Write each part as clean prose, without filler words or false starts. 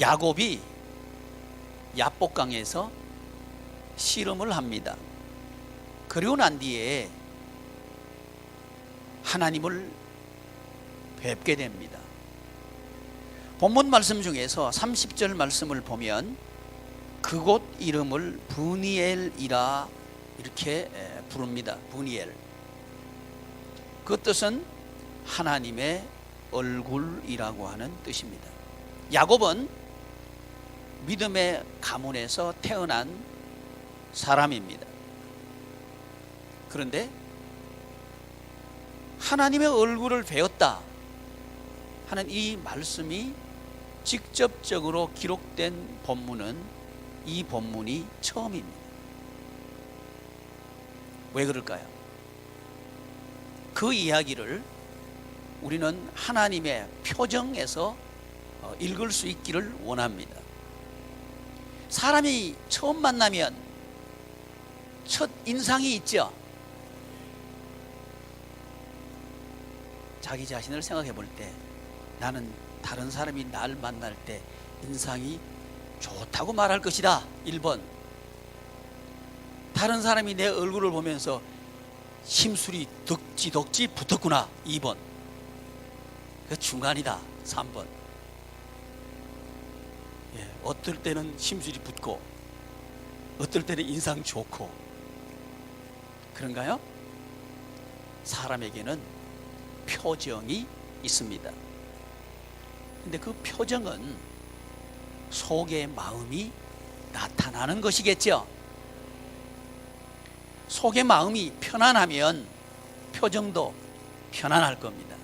야곱이 야복강에서 씨름을 합니다. 그리고 난 뒤에 하나님을 뵙게 됩니다. 본문 말씀 중에서 30절 말씀을 보면 그곳 이름을 브니엘이라 이렇게 부릅니다. 브니엘. 그 뜻은 하나님의 얼굴이라고 하는 뜻입니다. 야곱은 믿음의 가문에서 태어난 사람입니다. 그런데 하나님의 얼굴을 배웠다 하는 이 말씀이 직접적으로 기록된 본문은 이 본문이 처음입니다. 왜 그럴까요? 그 이야기를 우리는 하나님의 표정에서 읽을 수 있기를 원합니다. 사람이 처음 만나면 첫 인상이 있죠. 자기 자신을 생각해 볼 때 나는 다른 사람이 날 만날 때 인상이 좋다고 말할 것이다. 1번. 다른 사람이 내 얼굴을 보면서 심술이 덕지덕지 붙었구나. 2번. 그 중간이다. 3번. 어떨 때는 심술이 붙고 어떨 때는 인상 좋고 그런가요? 사람에게는 표정이 있습니다. 근데 그 표정은 속의 마음이 나타나는 것이겠죠. 속의 마음이 편안하면 표정도 편안할 겁니다.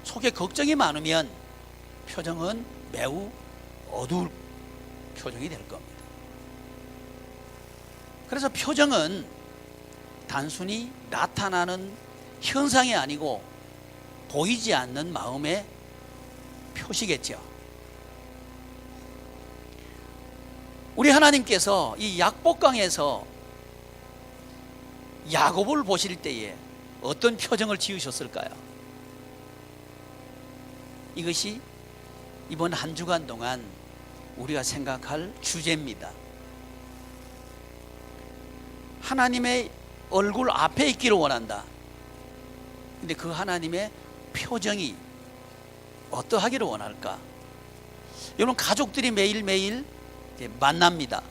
속에 걱정이 많으면 표정은 매우 어두울 표정이 될 겁니다. 그래서 표정은 단순히 나타나는 현상이 아니고 보이지 않는 마음의 표시겠죠. 우리 하나님께서 이 약복강에서 야곱을 보실 때에 어떤 표정을 지으셨을까요? 이것이 이번 한 주간 동안 우리가 생각할 주제입니다. 하나님의 얼굴 앞에 있기를 원한다. 근데 그 하나님의 표정이 어떠하기를 원할까? 여러분, 가족들이 매일매일 만납니다.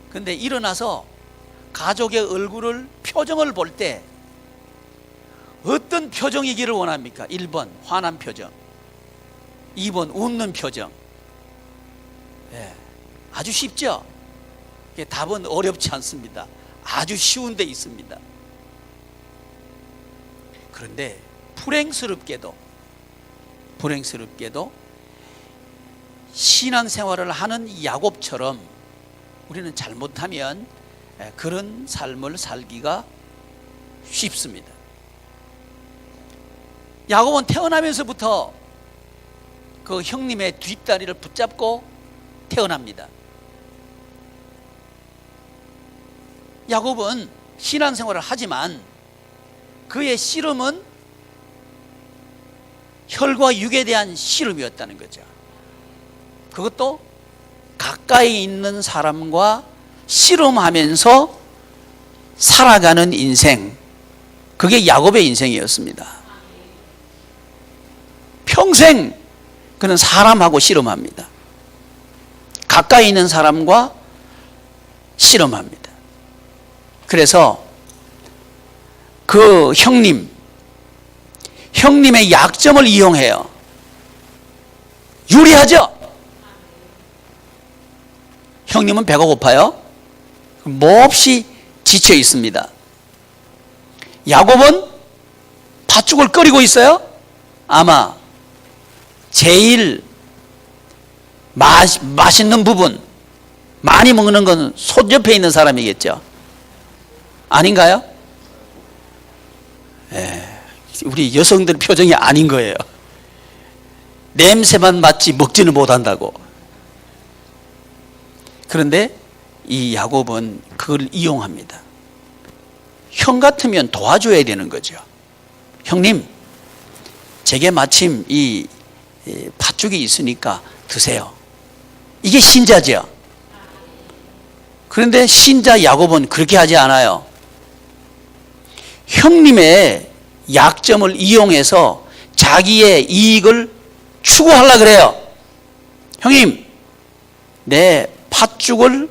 근데 일어나서 가족의 얼굴을 표정을 볼 때 어떤 표정이기를 원합니까? 1번 화난 표정, 2번 웃는 표정. 아주 쉽죠? 답은 어렵지 않습니다. 아주 쉬운 데 있습니다. 그런데 불행스럽게도 신앙생활을 하는 야곱처럼 우리는 잘못하면 그런 삶을 살기가 쉽습니다. 야곱은 태어나면서부터 그 형님의 뒷다리를 붙잡고 태어납니다. 야곱은 신앙생활을 하지만 그의 씨름은 혈과 육에 대한 씨름이었다는 거죠. 그것도 가까이 있는 사람과 씨름하면서 살아가는 인생, 그게 야곱의 인생이었습니다. 평생 그는 사람하고 씨름합니다. 가까이 있는 사람과 씨름합니다. 그래서 그 형님의 약점을 이용해요. 유리하죠? 형님은 배가 고파요. 몹시 지쳐 있습니다. 야곱은 팥죽을 끓이고 있어요. 아마 제일 맛있는 부분, 많이 먹는 건 솥 옆에 있는 사람이겠죠. 아닌가요? 우리 여성들 표정이 아닌 거예요. 냄새만 맡지 먹지는 못한다고. 그런데 이 야곱은 그걸 이용합니다. 형 같으면 도와줘야 되는 거죠. 형님, 제게 마침 이 팥죽이 있으니까 드세요. 이게 신자죠. 그런데 신자 야곱은 그렇게 하지 않아요. 형님의 약점을 이용해서 자기의 이익을 추구하려고 그래요. 형님, 내 팥죽을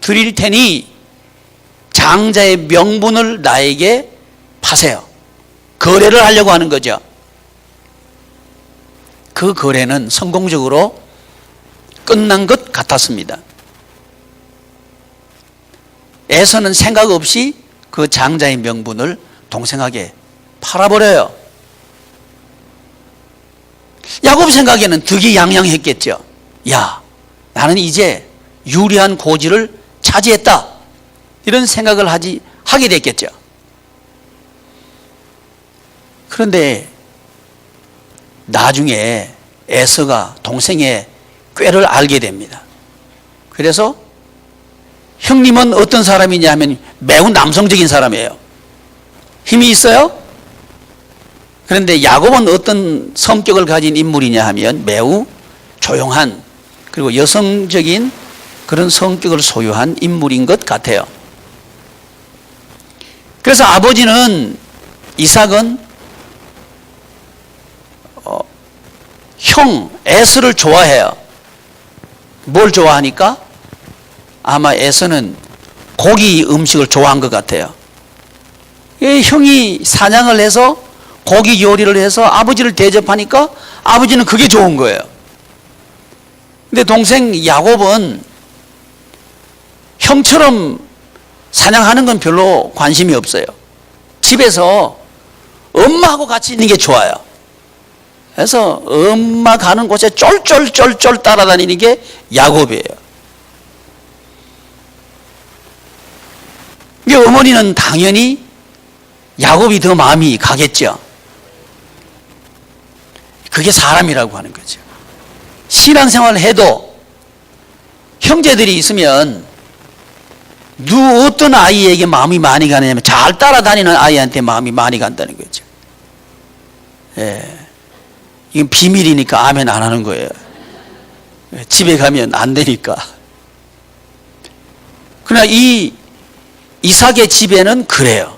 드릴 테니 장자의 명분을 나에게 파세요. 거래를 하려고 하는 거죠. 그 거래는 성공적으로 끝난 것 같았습니다. 에서는 생각 없이 그 장자의 명분을 동생에게 팔아버려요. 야곱 생각에는 득이양양했겠죠. 야, 나는 이제 유리한 고지를 차지했다. 이런 생각을 하게 됐겠죠. 그런데 나중에 에서가 동생의 꾀를 알게 됩니다. 그래서 형님은 어떤 사람이냐 하면 매우 남성적인 사람이에요. 힘이 있어요. 그런데 야곱은 어떤 성격을 가진 인물이냐 하면 매우 조용한, 그리고 여성적인 그런 성격을 소유한 인물인 것 같아요. 그래서 아버지는 이삭은 형 에서를 좋아해요. 뭘 좋아하니까? 아마 에서는 고기 음식을 좋아한 것 같아요. 형이 사냥을 해서 고기 요리를 해서 아버지를 대접하니까 아버지는 그게 좋은 거예요. 근데 동생 야곱은 형처럼 사냥하는 건 별로 관심이 없어요. 집에서 엄마하고 같이 있는 게 좋아요. 그래서 엄마 가는 곳에 쫄쫄쫄쫄 따라다니는 게 야곱이에요. 이게 어머니는 당연히 야곱이 더 마음이 가겠죠. 그게 사람이라고 하는 거죠. 신앙생활을 해도 형제들이 있으면 어떤 아이에게 마음이 많이 가느냐면 잘 따라다니는 아이한테 마음이 많이 간다는 거죠. 예. 이건 비밀이니까 아멘 안 하는 거예요. 집에 가면 안 되니까. 그러나 이 이삭의 집에는 그래요.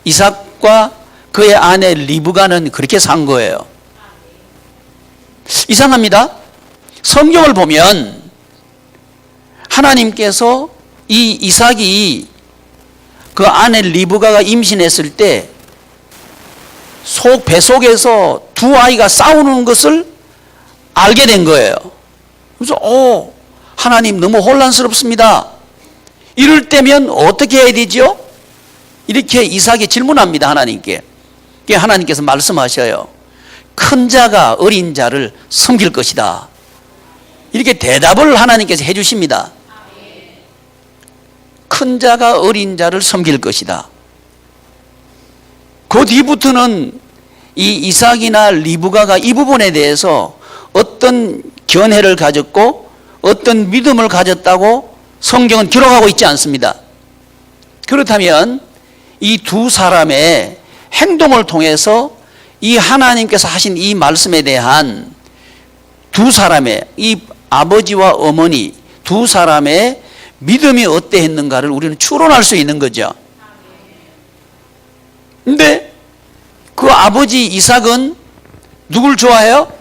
이삭과 그의 아내 리브가는 그렇게 산 거예요. 이상합니다. 성경을 보면 하나님께서 이 이삭이 그 아내 리브가가 임신했을 때 뱃속에서 두 아이가 싸우는 것을 알게 된 거예요. 그래서 하나님 너무 혼란스럽습니다. 이럴 때면 어떻게 해야 되죠? 이렇게 이삭이 질문합니다. 하나님께. 하나님께서 말씀하셔요. 큰 자가 어린 자를 섬길 것이다. 이렇게 대답을 하나님께서 해 주십니다. 큰 자가 어린 자를 섬길 것이다. 그 뒤부터는 이 이삭이나 리브가가 이 부분에 대해서 어떤 견해를 가졌고 어떤 믿음을 가졌다고 성경은 기록하고 있지 않습니다. 그렇다면 이 두 사람의 행동을 통해서 이 하나님께서 하신 이 말씀에 대한 두 사람의 이 아버지와 어머니 두 사람의 믿음이 어떠했는가를 우리는 추론할 수 있는 거죠. 근데 그 아버지 이삭은 누굴 좋아해요?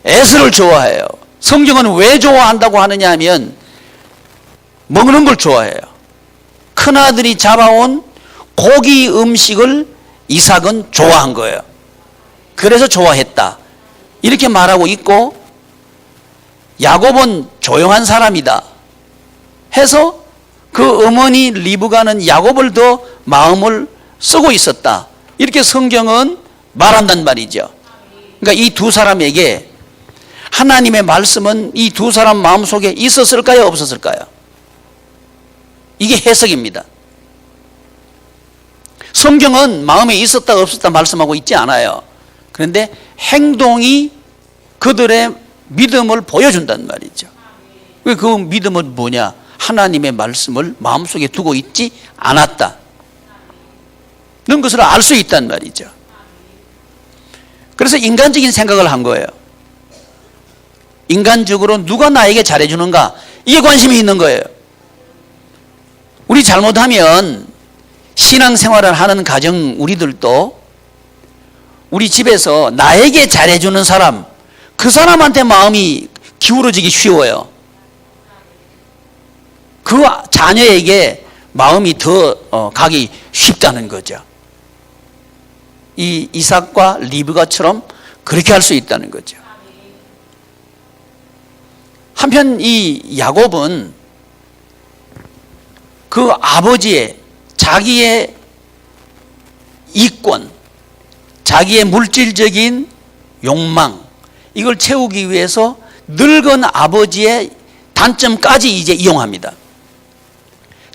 에서를 좋아해요. 성경은 왜 좋아한다고 하느냐 하면 먹는 걸 좋아해요. 큰아들이 잡아온 고기 음식을 이삭은 좋아한 거예요. 그래서 좋아했다. 이렇게 말하고 있고 야곱은 조용한 사람이다 해서 그 어머니 리브가는 야곱을 더 마음을 쓰고 있었다. 이렇게 성경은 말한단 말이죠. 그러니까 이 두 사람에게 하나님의 말씀은 이 두 사람 마음속에 있었을까요? 없었을까요? 이게 해석입니다. 성경은 마음에 있었다 없었다 말씀하고 있지 않아요. 그런데 행동이 그들의 믿음을 보여준단 말이죠. 그 믿음은 뭐냐? 하나님의 말씀을 마음속에 두고 있지 않았다. 그런 것을 알 수 있단 말이죠. 그래서 인간적인 생각을 한 거예요. 인간적으로 누가 나에게 잘해주는가, 이게 관심이 있는 거예요. 우리 잘못하면 신앙생활을 하는 가정 우리들도 우리 집에서 나에게 잘해주는 사람, 그 사람한테 마음이 기울어지기 쉬워요. 그 자녀에게 마음이 더 가기 쉽다는 거죠. 이 이삭과 리브가처럼 그렇게 할 수 있다는 거죠. 한편 이 야곱은 그 아버지의 자기의 이권, 자기의 물질적인 욕망, 이걸 채우기 위해서 늙은 아버지의 단점까지 이제 이용합니다.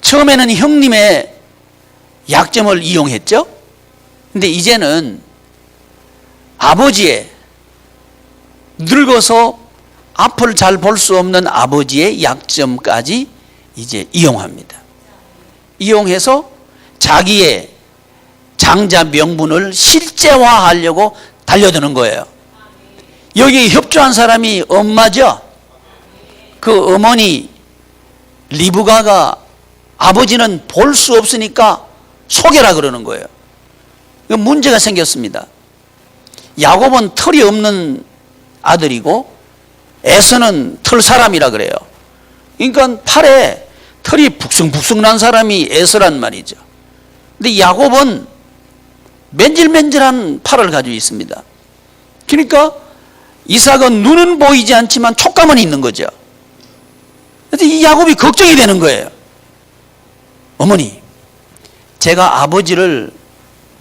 처음에는 형님의 약점을 이용했죠. 근데 이제는 아버지의, 늙어서 앞을 잘 볼 수 없는 아버지의 약점까지 이제 이용합니다. 이용해서 자기의 장자 명분을 실제화하려고 달려드는 거예요. 여기 협조한 사람이 엄마죠. 그 어머니 리브가가 아버지는 볼 수 없으니까 속여라 그러는 거예요. 문제가 생겼습니다. 야곱은 털이 없는 아들이고 에서는 털 사람이라 그래요. 그러니까 팔에 털이 북승북승 난 사람이 에서란 말이죠. 근데 야곱은 맨질맨질한 팔을 가지고 있습니다. 그러니까 이삭은 눈은 보이지 않지만 촉감은 있는 거죠. 그래서 이 야곱이 걱정이 되는 거예요. 어머니, 제가 아버지를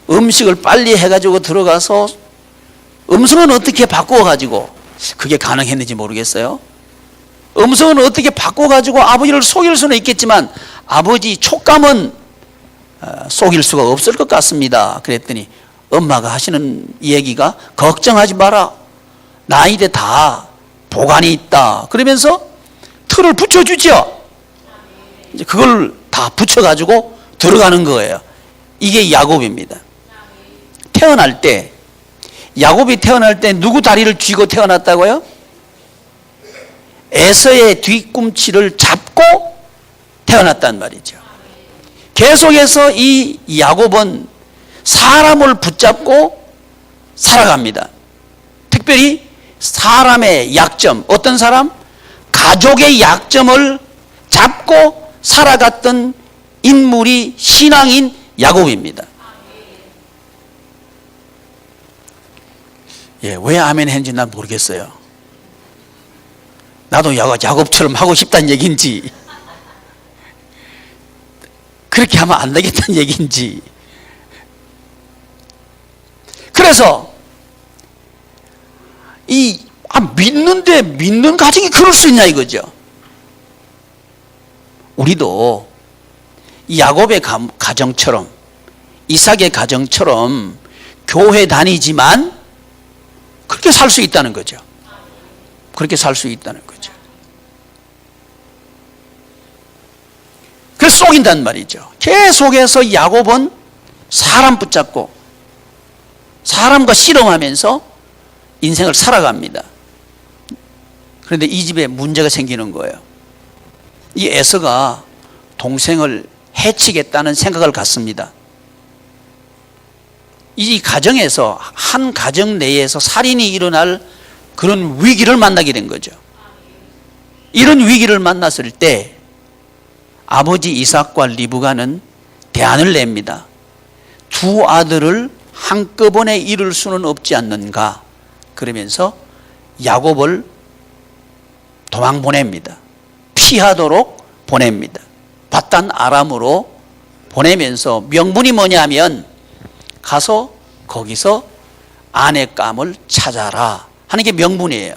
음식을 빨리 해가지고 들어가서 음성은 어떻게 바꿔가지고, 그게 가능했는지 모르겠어요. 음성은 어떻게 바꿔가지고 아버지를 속일 수는 있겠지만 아버지 촉감은 속일 수가 없을 것 같습니다. 그랬더니 엄마가 하시는 얘기가 걱정하지 마라. 나이대 다 보관이 있다. 그러면서 틀을 붙여주죠. 이제 그걸 다 붙여가지고 들어가는 거예요. 이게 야곱입니다. 태어날 때, 야곱이 태어날 때 누구 다리를 쥐고 태어났다고요? 에서의 뒤꿈치를 잡고 태어났단 말이죠. 계속해서 이 야곱은 사람을 붙잡고 살아갑니다. 특별히 사람의 약점, 어떤 사람? 가족의 약점을 잡고 살아갔던 인물이 신앙인 야곱입니다. 예, 왜 아멘 했는지 난 모르겠어요. 나도 야곱처럼 하고 싶다는 얘기인지, 그렇게 하면 안 되겠다는 얘기인지. 그래서 믿는데 믿는 가정이 그럴 수 있냐 이거죠. 우리도 이 야곱의 가정처럼, 이삭의 가정처럼 교회 다니지만 그렇게 살 수 있다는 거죠. 그렇게 살 수 있다는 거죠. 그래서 속인단 말이죠. 계속해서 야곱은 사람 붙잡고 사람과 씨름하면서 인생을 살아갑니다. 그런데 이 집에 문제가 생기는 거예요. 이 에서가 동생을 해치겠다는 생각을 갖습니다. 이 가정에서, 한 가정 내에서 살인이 일어날 그런 위기를 만나게 된 거죠. 이런 위기를 만났을 때 아버지 이삭과 리브가는 대안을 냅니다. 두 아들을 한꺼번에 잃을 수는 없지 않는가. 그러면서 야곱을 도망 보냅니다. 피하도록 보냅니다. 바단 아람으로 보내면서 명분이 뭐냐면 가서 거기서 아내감을 찾아라 하는 게 명분이에요.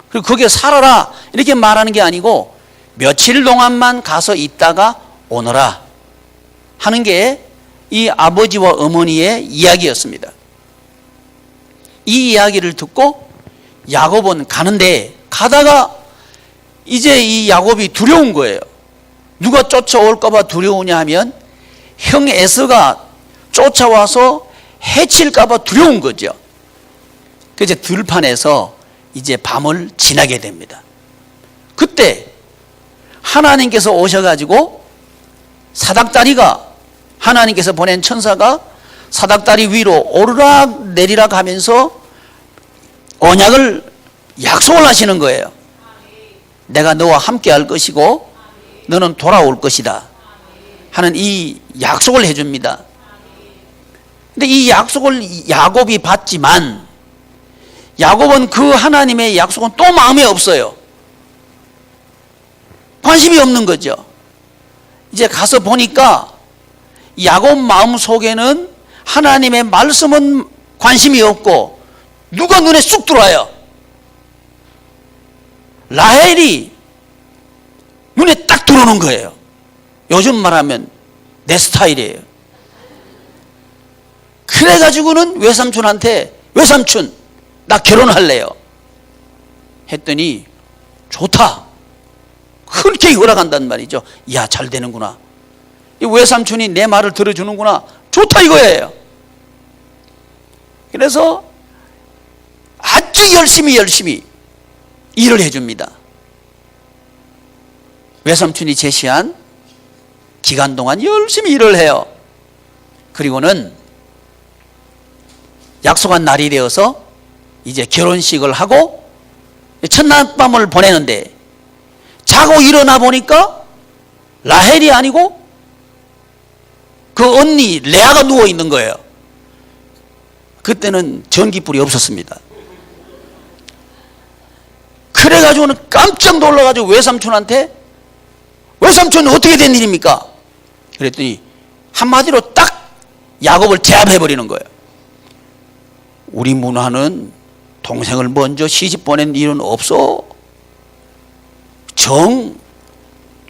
그리고 거기에 살아라 이렇게 말하는 게 아니고 며칠 동안만 가서 있다가 오너라 하는 게 이 아버지와 어머니의 이야기였습니다. 이 이야기를 듣고 야곱은 가는데, 가다가 이제 이 야곱이 두려운 거예요. 누가 쫓아올까 봐 두려우냐 하면 형 에서가 쫓아와서 해칠까 봐 두려운 거죠. 그래서 들판에서 이제 밤을 지나게 됩니다. 그때 하나님께서 오셔가지고 사닥다리가, 하나님께서 보낸 천사가 사닥다리 위로 오르락 내리락 하면서 언약을, 약속을 하시는 거예요. 내가 너와 함께 할 것이고 너는 돌아올 것이다 하는 이 약속을 해줍니다. 근데 이 약속을 야곱이 받지만 야곱은 그 하나님의 약속은 또 마음에 없어요. 관심이 없는 거죠. 이제 가서 보니까 야곱 마음 속에는 하나님의 말씀은 관심이 없고 누가 눈에 쑥 들어와요? 라헬이 눈에 딱 들어오는 거예요. 요즘 말하면 내 스타일이에요. 그래가지고는 외삼촌한테, 외삼촌 나 결혼할래요 했더니 좋다, 흔쾌히 허락한단 말이죠. 야, 잘 되는구나, 이 외삼촌이 내 말을 들어주는구나, 좋다 이거예요. 그래서 아주 열심히 일을 해줍니다. 외삼촌이 제시한 기간 동안 열심히 일을 해요. 그리고는 약속한 날이 되어서 이제 결혼식을 하고 첫날밤을 보내는데 자고 일어나 보니까 라헬이 아니고 그 언니 레아가 누워 있는 거예요. 그때는 전기불이 없었습니다. 그래가지고는 깜짝 놀라가지고 외삼촌한테, 외삼촌 어떻게 된 일입니까? 그랬더니 한마디로 딱 야곱을 제압해버리는 거예요. 우리 문화는 동생을 먼저 시집 보낸 일은 없어. 정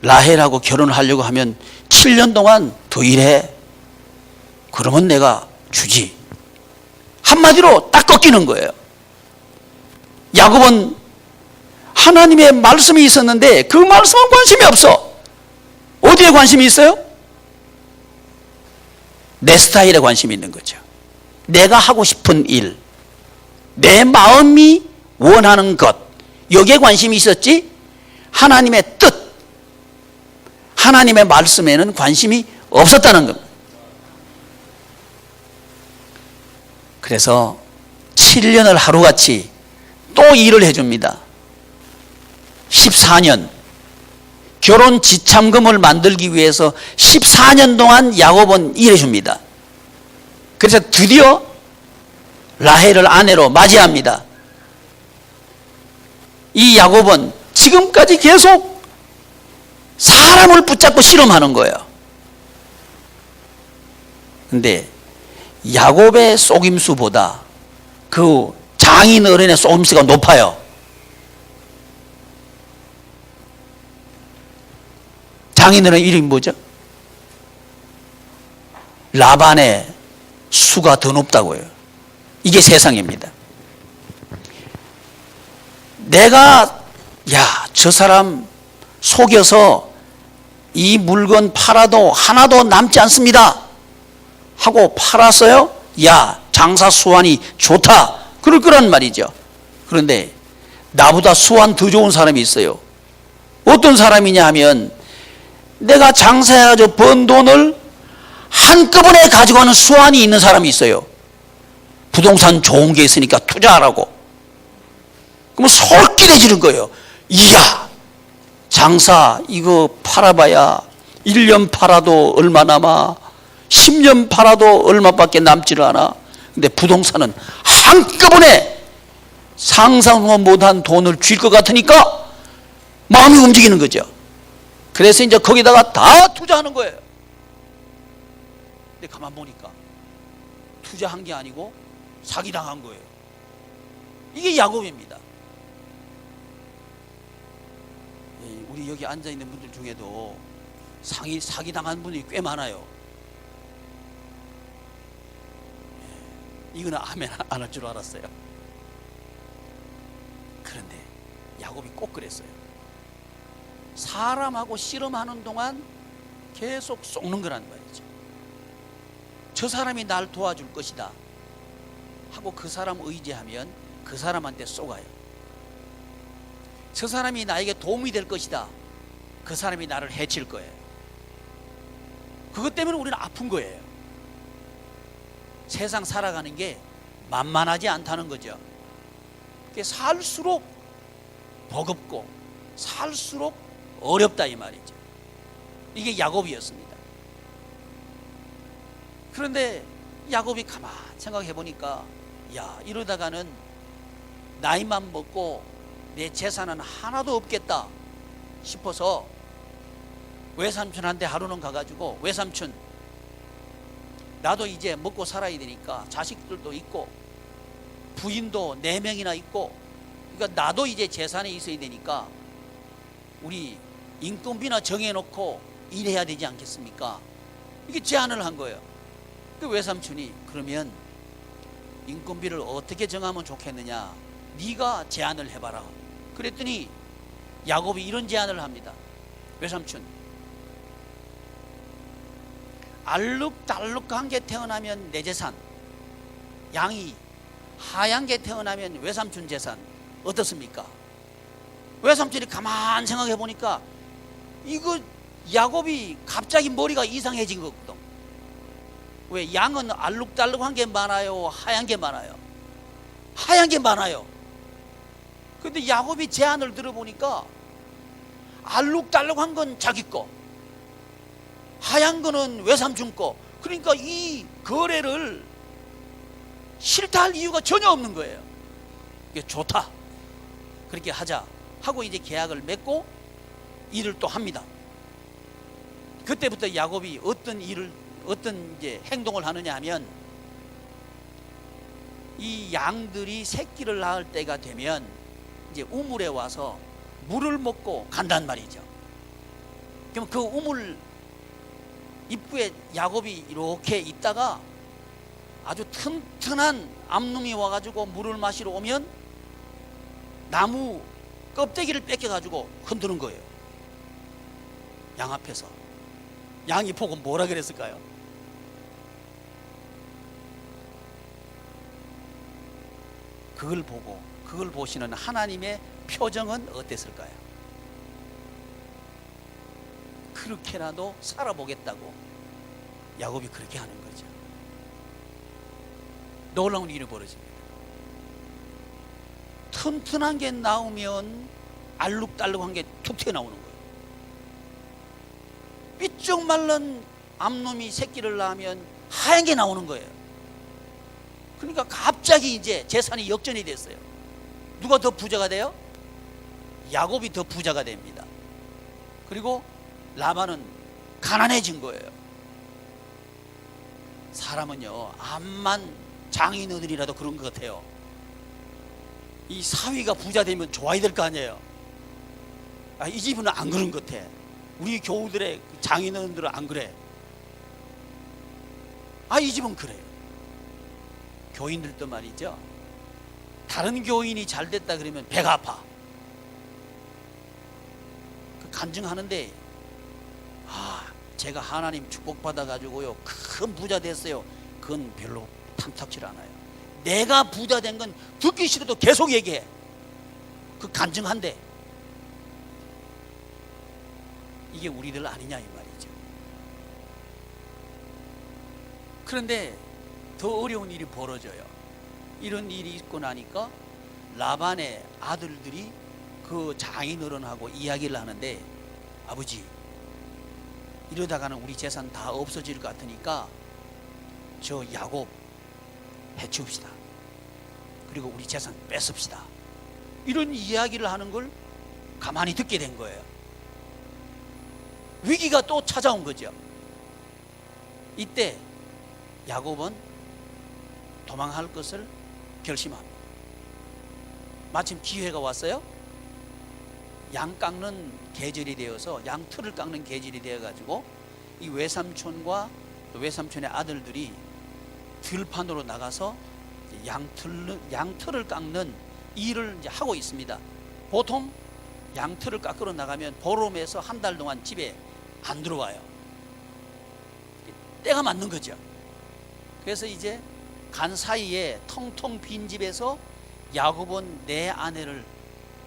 라헬하고 결혼하려고 하면 7년 동안 더 일해. 그러면 내가 주지. 한마디로 딱 꺾이는 거예요. 야곱은 하나님의 말씀이 있었는데 그 말씀은 관심이 없어. 어디에 관심이 있어요? 내 스타일에 관심이 있는 거죠. 내가 하고 싶은 일, 내 마음이 원하는 것, 여기에 관심이 있었지 하나님의 뜻, 하나님의 말씀에는 관심이 없었다는 겁니다. 그래서 7년을 하루같이 또 일을 해줍니다. 14년, 결혼 지참금을 만들기 위해서 14년 동안 야곱은 일해줍니다. 그래서 드디어 라헬을 아내로 맞이합니다. 이 야곱은 지금까지 계속 사람을 붙잡고 실험하는 거예요. 근데 야곱의 속임수보다 그 장인 어른의 속임수가 높아요. 장인 어른 이름이 뭐죠? 라반의 수가 더 높다고요. 이게 세상입니다. 내가 저 사람 속여서 이 물건 팔아도 하나도 남지 않습니다 하고 팔았어요. 장사 수완이 좋다 그럴 거란 말이죠. 그런데 나보다 수완 더 좋은 사람이 있어요. 어떤 사람이냐 하면 내가 장사해가지고 번 돈을 한꺼번에 가지고 가는 수완이 있는 사람이 있어요. 부동산 좋은 게 있으니까 투자하라고. 그러면 솔깃해지는 거예요. 장사 이거 팔아봐야 1년 팔아도 얼마 남아, 10년 팔아도 얼마밖에 남지를 않아. 근데 부동산은 한꺼번에 상상도 못한 돈을 줄 것 같으니까 마음이 움직이는 거죠. 그래서 이제 거기다가 다 투자하는 거예요. 근데 가만 보니까 투자한 게 아니고 사기당한 거예요. 이게 야곱입니다. 우리 여기 앉아있는 분들 중에도 사기당한 분이 꽤 많아요. 이거는 아멘 안 할 줄 알았어요. 그런데 야곱이 꼭 그랬어요. 사람하고 씨름하는 동안 계속 속는 거란 말이죠. 저 사람이 날 도와줄 것이다 하고 그 사람 의지하면 그 그 사람한테 쏘가요. 저 사람이 나에게 도움이 될 것이다. 그 사람이 나를 해칠 거예요. 그것 때문에 우리는 아픈 거예요. 세상 살아가는 게 만만하지 않다는 거죠. 살수록 버겁고 살수록 어렵다 이 말이죠. 이게 야곱이었습니다. 그런데 야곱이 가만 생각해 보니까 야, 이러다가는 나이만 먹고 내 재산은 하나도 없겠다 싶어서 외삼촌한테 하루는 가가지고, 외삼촌, 나도 이제 먹고 살아야 되니까 자식들도 있고 부인도 4명이나 있고, 그러니까 나도 이제 재산에 있어야 되니까 우리 인건비나 정해놓고 일해야 되지 않겠습니까? 이게 제안을 한 거예요. 그 외삼촌이 그러면 인건비를 어떻게 정하면 좋겠느냐, 네가 제안을 해봐라. 그랬더니 야곱이 이런 제안을 합니다. 외삼촌, 알룩달룩한 게 태어나면 내 재산, 양이 하얀 게 태어나면 외삼촌 재산, 어떻습니까? 외삼촌이 가만 생각해 보니까 이거 야곱이 갑자기 머리가 이상해진 거거든. 왜? 양은 알룩달룩한 게 많아요, 하얀 게 많아요? 하얀 게 많아요. 근데 야곱이 제안을 들어보니까 알룩달룩한 건 자기 거, 하얀 거는 외삼촌 거. 그러니까 이 거래를 싫다 할 이유가 전혀 없는 거예요. 이게 좋다, 그렇게 하자 하고 이제 계약을 맺고 일을 또 합니다. 그때부터 야곱이 어떤 이제 행동을 하느냐 하면, 이 양들이 새끼를 낳을 때가 되면 이제 우물에 와서 물을 먹고 간단 말이죠. 그럼 그 우물 입구에 야곱이 이렇게 있다가 아주 튼튼한 암놈이 와가지고 물을 마시러 오면 나무 껍데기를 뺏겨가지고 흔드는 거예요. 양 앞에서. 양이 보고 뭐라 그랬을까요? 그걸 보시는 하나님의 표정은 어땠을까요? 그렇게라도 살아보겠다고 야곱이 그렇게 하는 거죠. 놀라운 일이 벌어집니다. 튼튼한 게 나오면 알룩달룩한 게 툭 튀어나오는 거예요. 삐쭉 말른 암놈이 새끼를 낳으면 하얀 게 나오는 거예요. 그러니까 갑자기 이제 재산이 역전이 됐어요. 누가 더 부자가 돼요? 야곱이 더 부자가 됩니다. 그리고 라반은 가난해진 거예요. 사람은요, 암만 장인어른이라도 그런 것 같아요. 이 사위가 부자 되면 좋아야 될 거 아니에요. 이 집은 안 그런 것 같아. 우리 교우들의 장인어른들은 안 그래. 이 집은 그래요. 교인들도 말이죠, 다른 교인이 잘 됐다 그러면 배가 아파. 간증하는데, 제가 하나님 축복받아 가지고요 큰 부자 됐어요. 그건 별로 탐탁치 않아요. 내가 부자 된 건 듣기 싫어도 계속 얘기해. 그 간증한대. 이게 우리들 아니냐 이 말이죠. 그런데 더 어려운 일이 벌어져요. 이런 일이 있고 나니까 라반의 아들들이 그 장인어른하고 이야기를 하는데, 아버지, 이러다가는 우리 재산 다 없어질 것 같으니까 저 야곱 해치웁시다. 그리고 우리 재산 뺏읍시다. 이런 이야기를 하는 걸 가만히 듣게 된 거예요. 위기가 또 찾아온 거죠. 이때 야곱은 도망할 것을 결심합니다. 마침 기회가 왔어요. 양 깎는 계절이 되어서, 양 틀을 깎는 계절이 되어가지고 이 외삼촌과 외삼촌의 아들들이 들판으로 나가서 양틀을 깎는 일을 이제 하고 있습니다. 보통 양틀을 깎으러 나가면 보름에서 한 달 동안 집에 안 들어와요. 때가 맞는 거죠. 그래서 이제 간 사이에 텅텅 빈 집에서 야곱은 네 아내를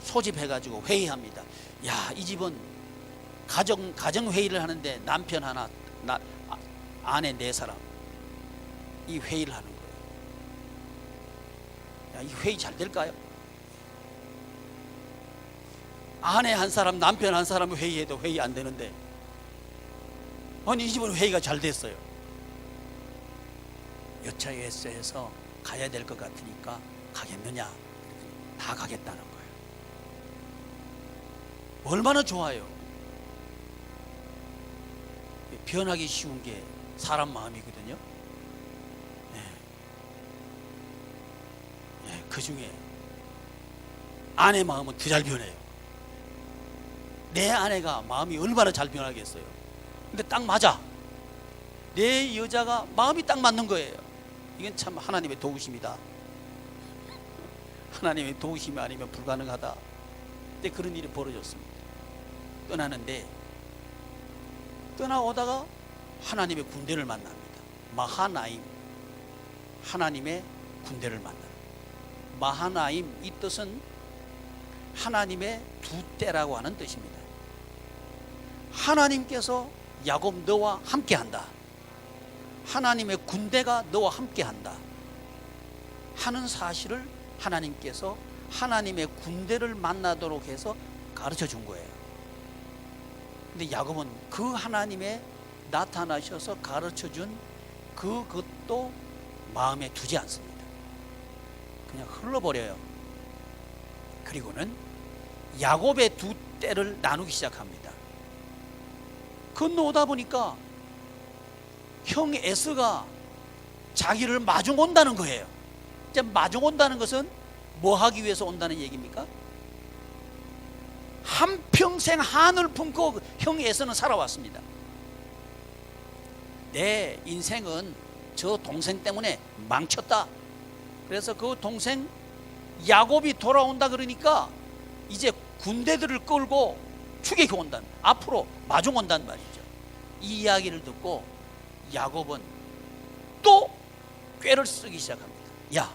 소집해가지고 회의합니다. 야, 이 집은 가정 회의를 하는데 남편 하나, 아내 네 사람, 이 회의를 하는 거예요. 야, 이 회의 잘 될까요? 아내 한 사람, 남편 한 사람 회의해도 회의 안 되는데, 아니 이 집은 회의가 잘 됐어요. 여차여차해서 가야 될 것 같으니까 가겠느냐? 다 가겠다는 거예요. 얼마나 좋아요. 변하기 쉬운 게 사람 마음이거든요. 그 중에 아내 마음은 더 잘 변해요. 내 아내가 마음이 얼마나 잘 변하겠어요. 근데 딱 맞아. 내 여자가 마음이 딱 맞는 거예요. 이건 참 하나님의 도우심이다. 하나님의 도우심이 아니면 불가능하다. 근데 그런 일이 벌어졌습니다. 떠나는데 떠나오다가 하나님의 군대를 만납니다. 마하나임, 하나님의 군대를 만납니다. 마하나임, 이 뜻은 하나님의 두 때라고 하는 뜻입니다. 하나님께서 야곱 너와 함께한다, 하나님의 군대가 너와 함께한다 하는 사실을 하나님께서 하나님의 군대를 만나도록 해서 가르쳐 준 거예요. 근데 야곱은 그 하나님의 나타나셔서 가르쳐 준 그것도 마음에 두지 않습니다. 그냥 흘러버려요. 그리고는 야곱의 두 떼를 나누기 시작합니다. 건너오다 보니까 형 에서가 자기를 마중 온다는 거예요. 이제 마중 온다는 것은 뭐 하기 위해서 온다는 얘기입니까? 한평생 한을 품고 형 에서는 살아왔습니다. 내 인생은 저 동생 때문에 망쳤다. 그래서 그 동생 야곱이 돌아온다 그러니까 이제 군대들을 끌고 추격해 온다는, 앞으로 마중 온단 말이죠. 이 이야기를 듣고 야곱은 또 꾀를 쓰기 시작합니다. 야,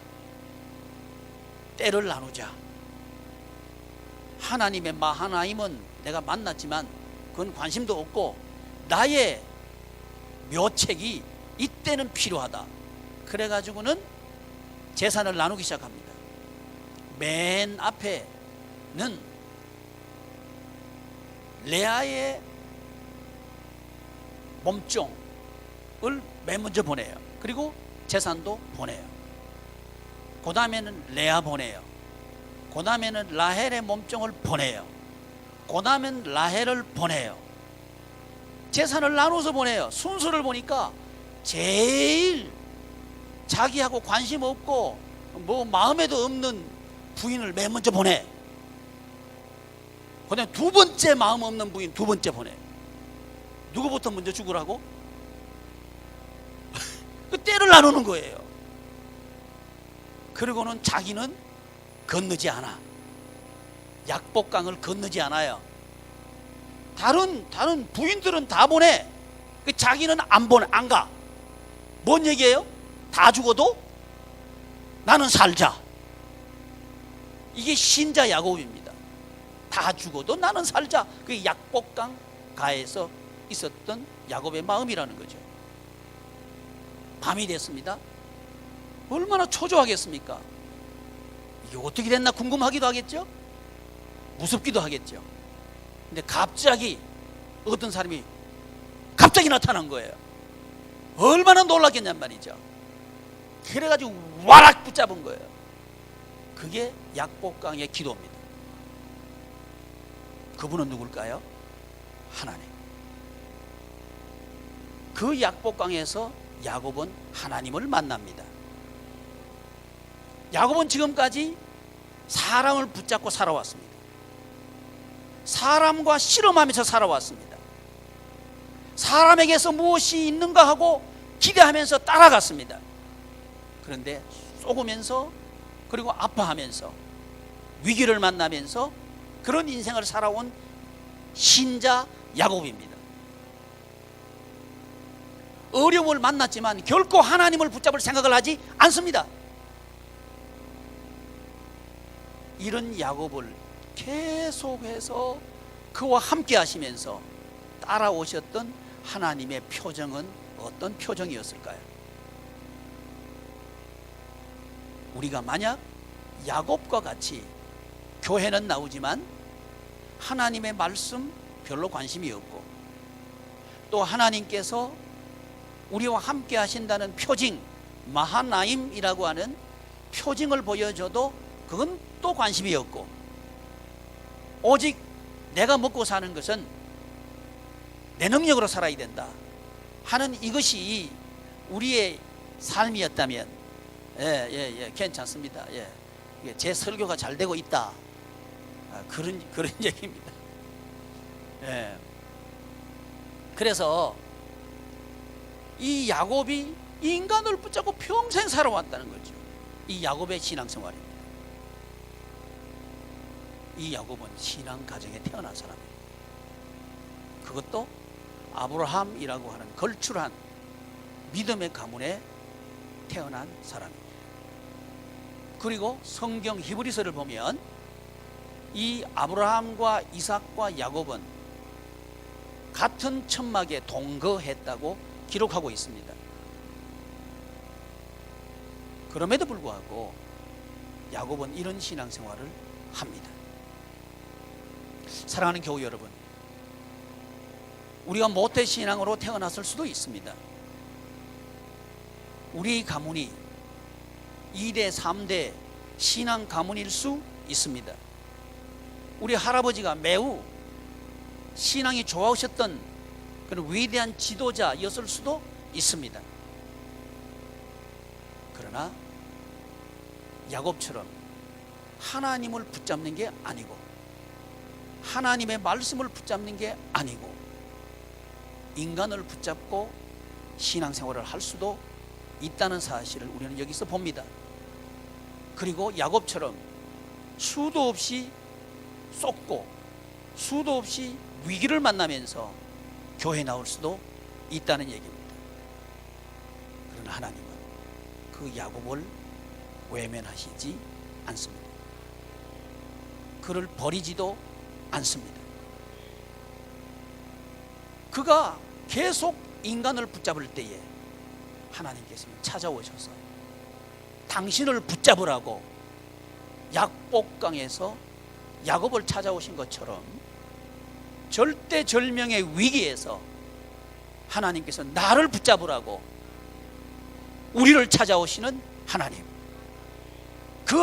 때를 나누자. 하나님의 마하나임은 내가 만났지만 그건 관심도 없고 나의 묘책이 이때는 필요하다. 그래가지고는 재산을 나누기 시작합니다. 맨 앞에는 레아의 몸종을 맨 먼저 보내요. 그리고 재산도 보내요. 그 다음에는 레아 보내요. 그 다음에는 라헬의 몸종을 보내요. 그 다음엔 라헬을 보내요. 재산을 나눠서 보내요. 순서를 보니까 제일 자기하고 관심 없고 뭐 마음에도 없는 부인을 맨 먼저 보내. 그 다음에 두 번째 마음 없는 부인 두 번째 보내. 누구부터 먼저 죽으라고? 그 때를 나누는 거예요. 그리고는 자기는 건너지 않아. 약복강을 건너지 않아요. 다른 부인들은 다 보내. 그 자기는 안 보내, 안 가. 뭔 얘기예요? 다 죽어도 나는 살자. 이게 신자 야곱입니다. 다 죽어도 나는 살자. 그게 약복강 가에서 있었던 야곱의 마음이라는 거죠. 밤이 됐습니다. 얼마나 초조하겠습니까? 이게 어떻게 됐나 궁금하기도 하겠죠? 무섭기도 하겠죠. 근데 갑자기 어떤 사람이 갑자기 나타난 거예요. 얼마나 놀랐겠냔 말이죠. 그래가지고 와락 붙잡은 거예요. 그게 약복강의 기도입니다. 그분은 누굴까요? 하나님. 그 약복강에서 야곱은 하나님을 만납니다. 야곱은 지금까지 사람을 붙잡고 살아왔습니다. 사람과 씨름하면서 살아왔습니다. 사람에게서 무엇이 있는가 하고 기대하면서 따라갔습니다. 그런데 쏘으면서 그리고 아파하면서 위기를 만나면서 그런 인생을 살아온 신자 야곱입니다. 어려움을 만났지만 결코 하나님을 붙잡을 생각을 하지 않습니다. 이런 야곱을 계속해서 그와 함께 하시면서 따라오셨던 하나님의 표정은 어떤 표정이었을까요? 우리가 만약 야곱과 같이 교회는 나오지만 하나님의 말씀 별로 관심이 없고, 또 하나님께서 우리와 함께 하신다는 표징, 마하나임이라고 하는 표징을 보여줘도 그건 또 관심이 없고, 오직 내가 먹고 사는 것은 내 능력으로 살아야 된다 하는 이것이 우리의 삶이었다면 괜찮습니다. 제 설교가 잘 되고 있다, 그런 얘기입니다. 그래서 이 야곱이 인간을 붙잡고 평생 살아왔다는 거죠. 이 야곱의 신앙생활입니다. 이 야곱은 신앙 가정에 태어난 사람입니다. 그것도 아브라함이라고 하는 걸출한 믿음의 가문에 태어난 사람입니다. 그리고 성경 히브리서를 보면 이 아브라함과 이삭과 야곱은 같은 천막에 동거했다고 기록하고 있습니다. 그럼에도 불구하고 야곱은 이런 신앙생활을 합니다. 사랑하는 교우 여러분, 우리가 모태 신앙으로 태어났을 수도 있습니다. 우리 가문이 2대 3대 신앙 가문일 수 있습니다. 우리 할아버지가 매우 신앙이 좋아하셨던 그런 위대한 지도자였을 수도 있습니다. 그러나 야곱처럼 하나님을 붙잡는 게 아니고, 하나님의 말씀을 붙잡는 게 아니고, 인간을 붙잡고 신앙생활을 할 수도 있다는 사실을 우리는 여기서 봅니다. 그리고 야곱처럼 수도 없이 쏟고 수도 없이 위기를 만나면서 교회에 나올 수도 있다는 얘기입니다. 그러나 하나님은 그 야곱을 외면하시지 않습니다. 그를 버리지도 않습니다. 그가 계속 인간을 붙잡을 때에 하나님께서는 찾아오셔서 당신을 붙잡으라고 약복강에서 야곱을 찾아오신 것처럼 절대절명의 위기에서 하나님께서 나를 붙잡으라고 우리를 찾아오시는 하나님, 그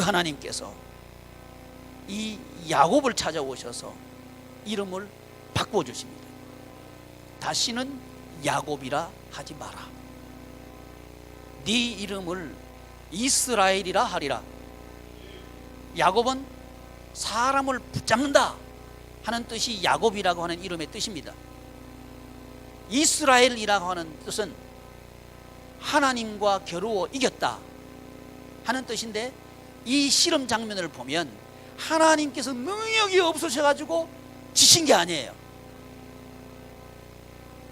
하나님께서 이 야곱을 찾아오셔서 이름을 바꿔주십니다. 다시는 야곱이라 하지 마라. 네 이름을 이스라엘이라 하리라. 야곱은 사람을 붙잡는다 하는 뜻이 야곱이라고 하는 이름의 뜻입니다. 이스라엘이라고 하는 뜻은 하나님과 겨루어 이겼다 하는 뜻인데, 이 실험 장면을 보면 하나님께서 능력이 없으셔가지고 지신 게 아니에요.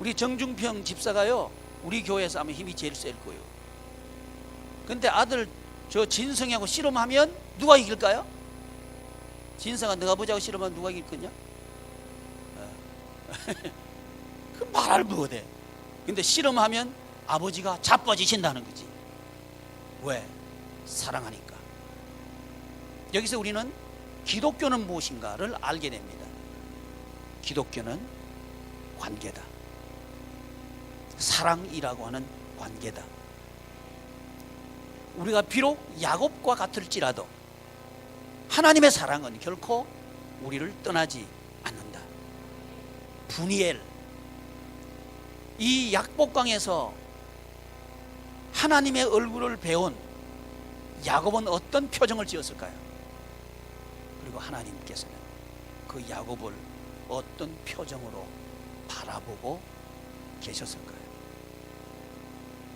우리 정중평 집사가요, 우리 교회에서 하면 힘이 제일 셀 거예요. 근데 아들 저 진성이하고 실험하면 누가 이길까요? 진성아, 너가 보자고 실험하면 누가 이길 거냐? 그 말할 못해. 근데 실험하면 아버지가 자빠지신다는 거지. 왜? 사랑하니까. 여기서 우리는 기독교는 무엇인가를 알게 됩니다. 기독교는 관계다. 사랑이라고 하는 관계다. 우리가 비록 야곱과 같을지라도 하나님의 사랑은 결코 우리를 떠나지 않는다. 분이엘, 이 약복강에서 하나님의 얼굴을 배운 야곱은 어떤 표정을 지었을까요? 그리고 하나님께서는 그 야곱을 어떤 표정으로 바라보고 계셨을까요?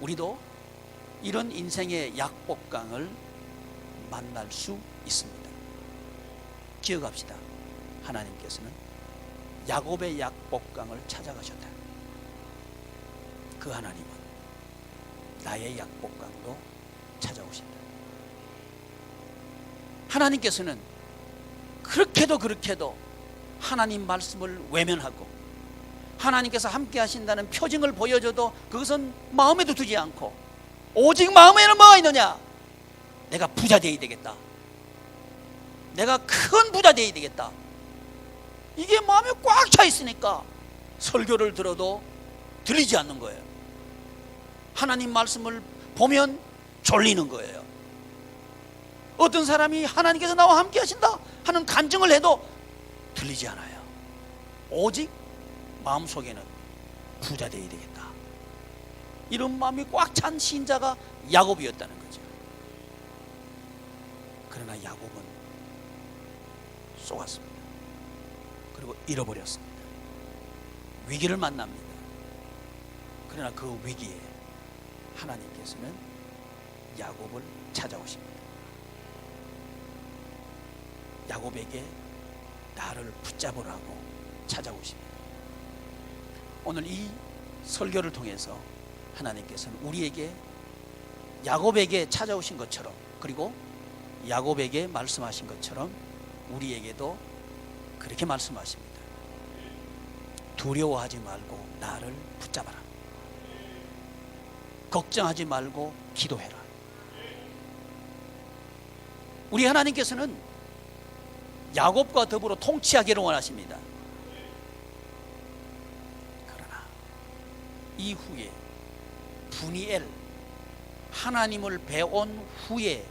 우리도 이런 인생의 약복강을 만날 수 있습니다. 기억합시다. 하나님께서는 야곱의 약복강을 찾아가셨다. 그 하나님은 나의 약복강도 찾아오신다. 하나님께서는 그렇게도 하나님 말씀을 외면하고 하나님께서 함께 하신다는 표징을 보여줘도 그것은 마음에도 두지 않고 오직 마음에는 뭐가 있느냐? 내가 부자 되어야 되겠다. 내가 큰 부자 되어야 되겠다. 이게 마음에 꽉 차 있으니까 설교를 들어도 들리지 않는 거예요. 하나님 말씀을 보면 졸리는 거예요. 어떤 사람이 하나님께서 나와 함께 하신다 하는 간증을 해도 들리지 않아요. 오직 마음속에는 부자 되어야 되겠다. 이런 마음이 꽉 찬 신자가 야곱이었다는 거죠. 그러나 야곱은 속았습니다. 그리고 잃어버렸습니다. 위기를 만납니다. 그러나 그 위기에 하나님께서는 야곱을 찾아오십니다. 야곱에게 나를 붙잡으라고 찾아오십니다. 오늘 이 설교를 통해서 하나님께서는 우리에게 야곱에게 찾아오신 것처럼, 그리고 야곱에게 말씀하신 것처럼 우리에게도 그렇게 말씀하십니다. 두려워하지 말고 나를 붙잡아라. 걱정하지 말고 기도해라. 우리 하나님께서는 야곱과 더불어 통치하기를 원하십니다. 그러나 이후에 분이엘, 하나님을 배운 후에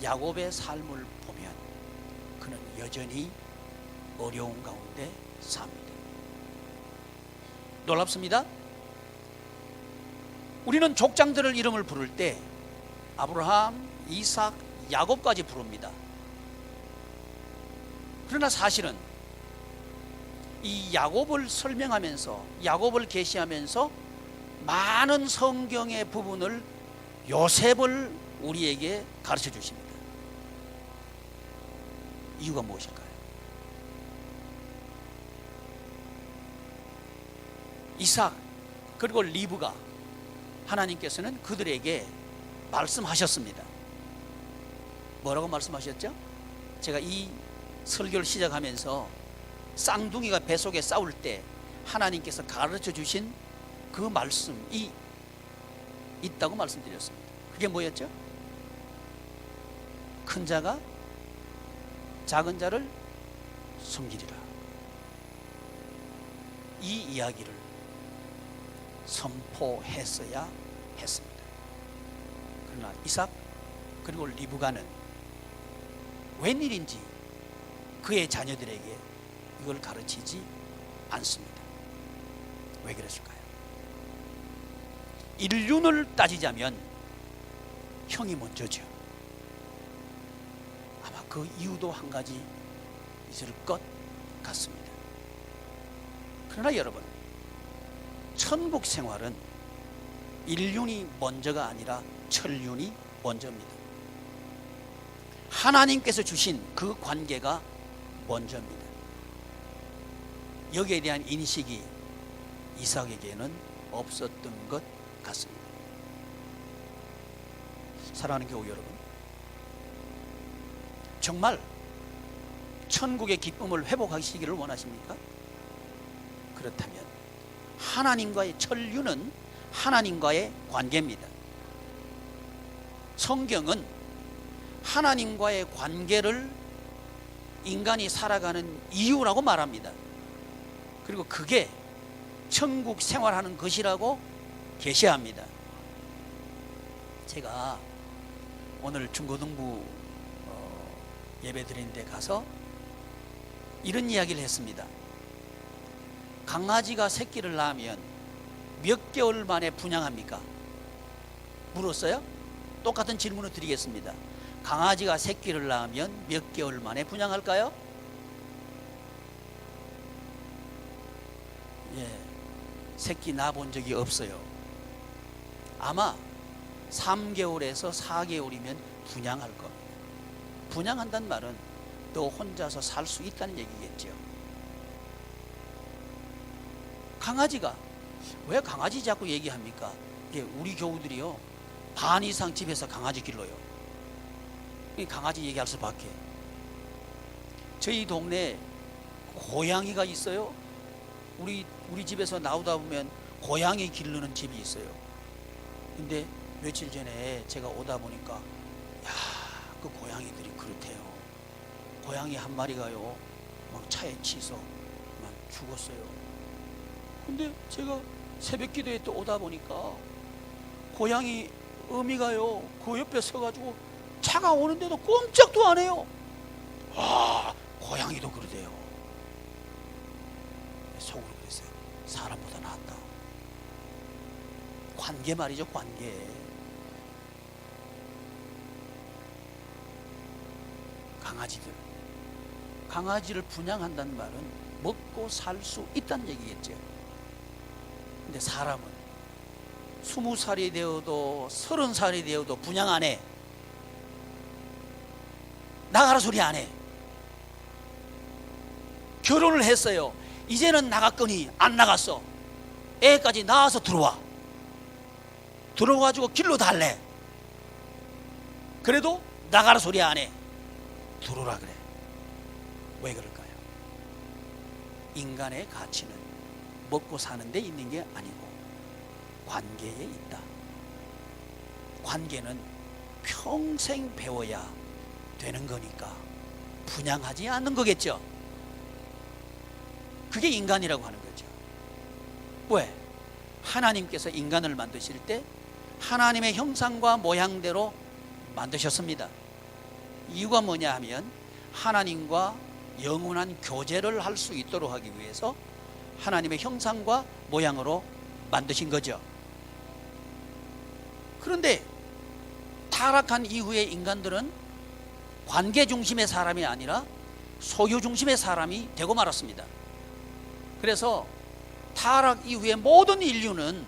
야곱의 삶을 보면 그는 여전히 어려운 가운데 삽니다. 놀랍습니다. 우리는 족장들을 이름을 부를 때 아브라함, 이삭, 야곱까지 부릅니다. 그러나 사실은 이 야곱을 설명하면서, 야곱을 계시하면서 많은 성경의 부분을 요셉을 우리에게 가르쳐 주십니다. 이유가 무엇일까요? 이삭 그리고 리브가 하나님께서는 그들에게 말씀하셨습니다. 뭐라고 말씀하셨죠? 제가 이 설교를 시작하면서 쌍둥이가 뱃속에 싸울 때 하나님께서 가르쳐 주신 그 말씀이 있다고 말씀드렸습니다. 그게 뭐였죠? 큰 자가 작은 자를 섬기리라. 이 이야기를 선포했어야 했습니다. 그러나 이삭 그리고 리브가는 웬일인지 그의 자녀들에게 이걸 가르치지 않습니다. 왜 그랬을까요? 인륜을 따지자면 형이 먼저죠. 아마 그 이유도 한 가지 있을 것 같습니다. 그러나 여러분, 천국 생활은 인륜이 먼저가 아니라 천륜이 먼저입니다. 하나님께서 주신 그 관계가 먼저입니다. 여기에 대한 인식이 이삭에게는 없었던 것 같습니다. 사랑하는 교우 여러분, 정말 천국의 기쁨을 회복하시기를 원하십니까? 그렇다면 하나님과의 천륜은 하나님과의 관계입니다. 성경은 하나님과의 관계를 인간이 살아가는 이유라고 말합니다. 그리고 그게 천국 생활하는 것이라고 계시합니다. 제가 오늘 중고등부 예배 드린 데 가서 이런 이야기를 했습니다. 강아지가 새끼를 낳으면 몇 개월 만에 분양합니까? 물었어요? 똑같은 질문을 드리겠습니다. 강아지가 새끼를 낳으면 몇 개월 만에 분양할까요? 예, 새끼 낳아본 적이 없어요. 아마 3개월에서 4개월이면 분양할 겁니다. 분양한다는 말은 너 혼자서 살 수 있다는 얘기겠죠. 강아지가, 왜 강아지 자꾸 얘기합니까? 예, 우리 교우들이요 반 이상 집에서 강아지 길러요. 강아지 얘기할 수밖에. 저희 동네에 고양이가 있어요. 우리 집에서 나오다 보면 고양이 기르는 집이 있어요. 근데 며칠 전에 제가 오다 보니까 그 고양이들이 그렇대요. 고양이 한 마리가요 막 차에 치서 막 죽었어요. 근데 제가 새벽 기도에 또 오다 보니까 고양이 어미가요 그 옆에 서가지고 차가 오는데도 꼼짝도 안 해요. 고양이도 그러대요. 속으로 그랬어요. 사람보다 낫다. 관계 말이죠, 관계. 강아지를 분양한다는 말은 먹고 살 수 있다는 얘기겠죠. 근데 사람은 20살이 되어도 30살이 되어도 분양 안 해. 나가라 소리 안 해. 결혼을 했어요. 이제는 나갔거니 안 나갔어. 애까지 낳아서 들어와가지고 길로 달래. 그래도 나가라 소리 안 해. 들어오라 그래. 왜 그럴까요? 인간의 가치는 먹고 사는 데 있는 게 아니고 관계에 있다. 관계는 평생 배워야 되는 거니까 분양하지 않는 거겠죠. 그게 인간이라고 하는 거죠. 왜? 하나님께서 인간을 만드실 때 하나님의 형상과 모양대로 만드셨습니다. 이유가 뭐냐 하면 하나님과 영원한 교제를 할 수 있도록 하기 위해서 하나님의 형상과 모양으로 만드신 거죠. 그런데 타락한 이후에 인간들은 관계 중심의 사람이 아니라 소유 중심의 사람이 되고 말았습니다. 그래서 타락 이후에 모든 인류는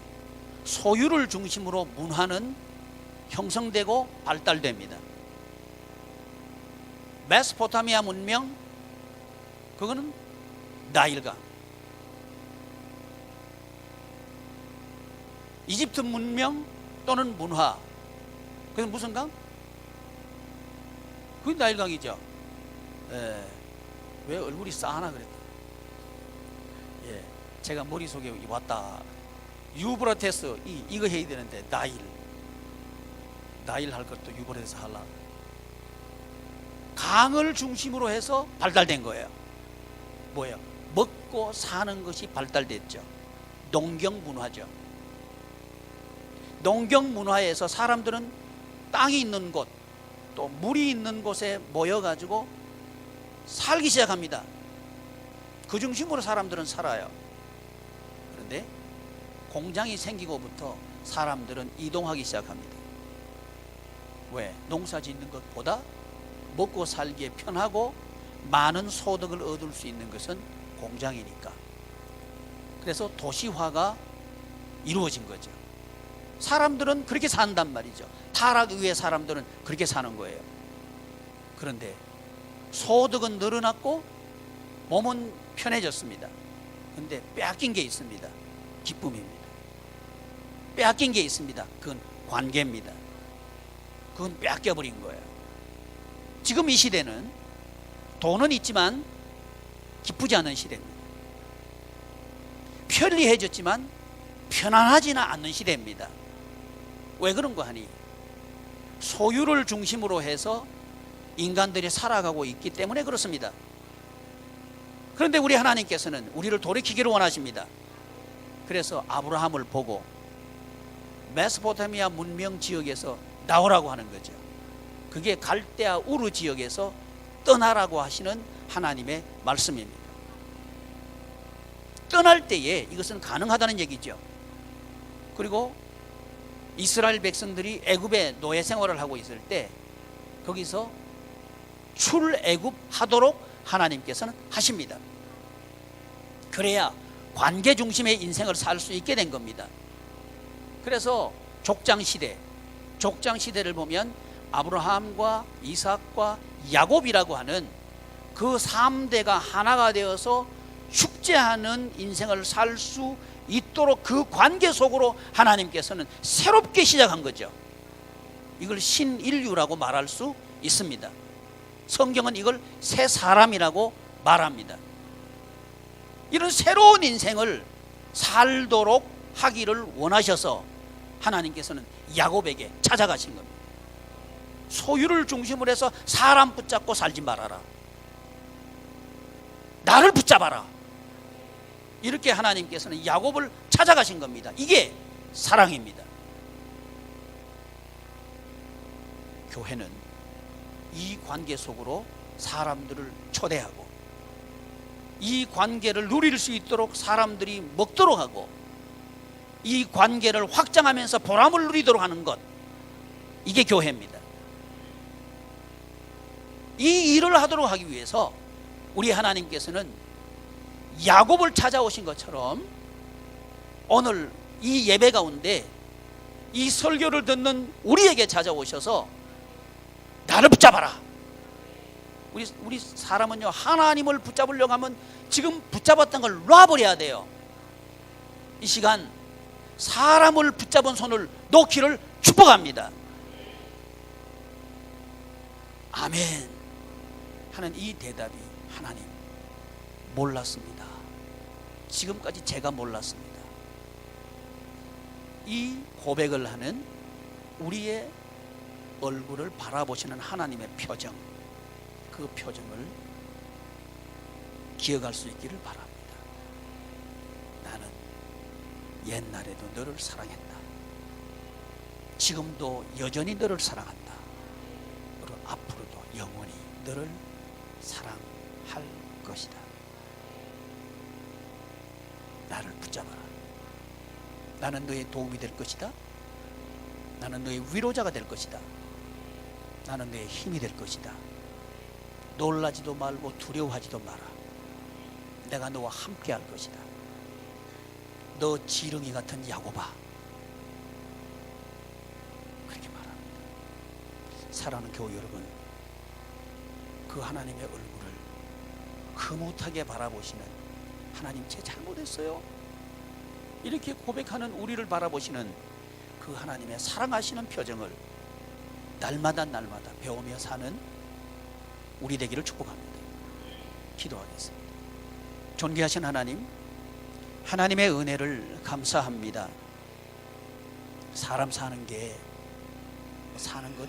소유를 중심으로 문화는 형성되고 발달됩니다. 메소포타미아 문명, 그거는 나일강. 이집트 문명 또는 문화, 그건 무슨 강? 그게 나일강이죠. 왜 얼굴이 싸하나 그랬다. 제가 머릿속에 왔다. 유브라테스 이거 해야 되는데 나일 할 것도 유브라테스 하려고. 강을 중심으로 해서 발달된 거예요. 뭐예요? 먹고 사는 것이 발달됐죠. 농경 문화죠. 농경 문화에서 사람들은 땅이 있는 곳, 또 물이 있는 곳에 모여가지고 살기 시작합니다. 그 중심으로 사람들은 살아요. 그런데 공장이 생기고부터 사람들은 이동하기 시작합니다. 왜? 농사 짓는 것보다 먹고 살기에 편하고 많은 소득을 얻을 수 있는 것은 공장이니까. 그래서 도시화가 이루어진 거죠. 사람들은 그렇게 산단 말이죠. 타락 이후에 사람들은 그렇게 사는 거예요. 그런데 소득은 늘어났고 몸은 편해졌습니다. 그런데 빼앗긴 게 있습니다. 기쁨입니다. 빼앗긴 게 있습니다. 그건 관계입니다. 그건 빼앗겨버린 거예요. 지금 이 시대는 돈은 있지만 기쁘지 않은 시대입니다. 편리해졌지만 편안하지는 않는 시대입니다. 왜 그런가 하니 소유를 중심으로 해서 인간들이 살아가고 있기 때문에 그렇습니다. 그런데 우리 하나님께서는 우리를 돌이키기를 원하십니다. 그래서 아브라함을 보고 메소포타미아 문명 지역에서 나오라고 하는 거죠. 그게 갈대아 우르 지역에서 떠나라고 하시는 하나님의 말씀입니다. 떠날 때에 이것은 가능하다는 얘기죠. 그리고 이스라엘 백성들이 애굽의 노예 생활을 하고 있을 때 거기서 출애굽하도록 하나님께서는 하십니다. 그래야 관계 중심의 인생을 살 수 있게 된 겁니다. 그래서 족장시대를 보면 아브라함과 이삭과 야곱이라고 하는 그 3대가 하나가 되어서 축제하는 인생을 살 수 있도록 그 관계 속으로 하나님께서는 새롭게 시작한 거죠. 이걸 신인류라고 말할 수 있습니다. 성경은 이걸 새 사람이라고 말합니다. 이런 새로운 인생을 살도록 하기를 원하셔서 하나님께서는 야곱에게 찾아가신 겁니다. 소유를 중심으로 해서 사람 붙잡고 살지 말아라. 나를 붙잡아라. 이렇게 하나님께서는 야곱을 찾아가신 겁니다. 이게 사랑입니다. 교회는 이 관계 속으로 사람들을 초대하고 이 관계를 누릴 수 있도록 사람들이 먹도록 하고 이 관계를 확장하면서 보람을 누리도록 하는 것, 이게 교회입니다. 이 일을 하도록 하기 위해서 우리 하나님께서는 야곱을 찾아오신 것처럼 오늘 이 예배 가운데 이 설교를 듣는 우리에게 찾아오셔서 나를 붙잡아라. 우리 사람은요, 하나님을 붙잡으려고 하면 지금 붙잡았던 걸 놔버려야 돼요. 이 시간 사람을 붙잡은 손을 놓기를 축복합니다. 아멘 하는 이 대답이, 하나님 몰랐습니다. 지금까지 제가 몰랐습니다. 이 고백을 하는 우리의 얼굴을 바라보시는 하나님의 표정, 그 표정을 기억할 수 있기를 바랍니다. 나는 옛날에도 너를 사랑했다. 지금도 여전히 너를 사랑한다. 그리고 앞으로도 영원히 너를 사랑할 것이다. 나를 붙잡아라. 나는 너의 도움이 될 것이다. 나는 너의 위로자가 될 것이다. 나는 너의 힘이 될 것이다. 놀라지도 말고 두려워하지도 마라. 내가 너와 함께 할 것이다. 너 지렁이 같은 야곱아. 그렇게 말합니다. 사랑하는 교우 여러분, 그 하나님의 얼굴을 흐뭇하게 바라보시는, 하나님 제 잘못했어요, 이렇게 고백하는 우리를 바라보시는 그 하나님의 사랑하시는 표정을 날마다 배우며 사는 우리 되기를 축복합니다. 기도하겠습니다. 존귀하신 하나님, 하나님의 은혜를 감사합니다. 사람 사는 게 사는 것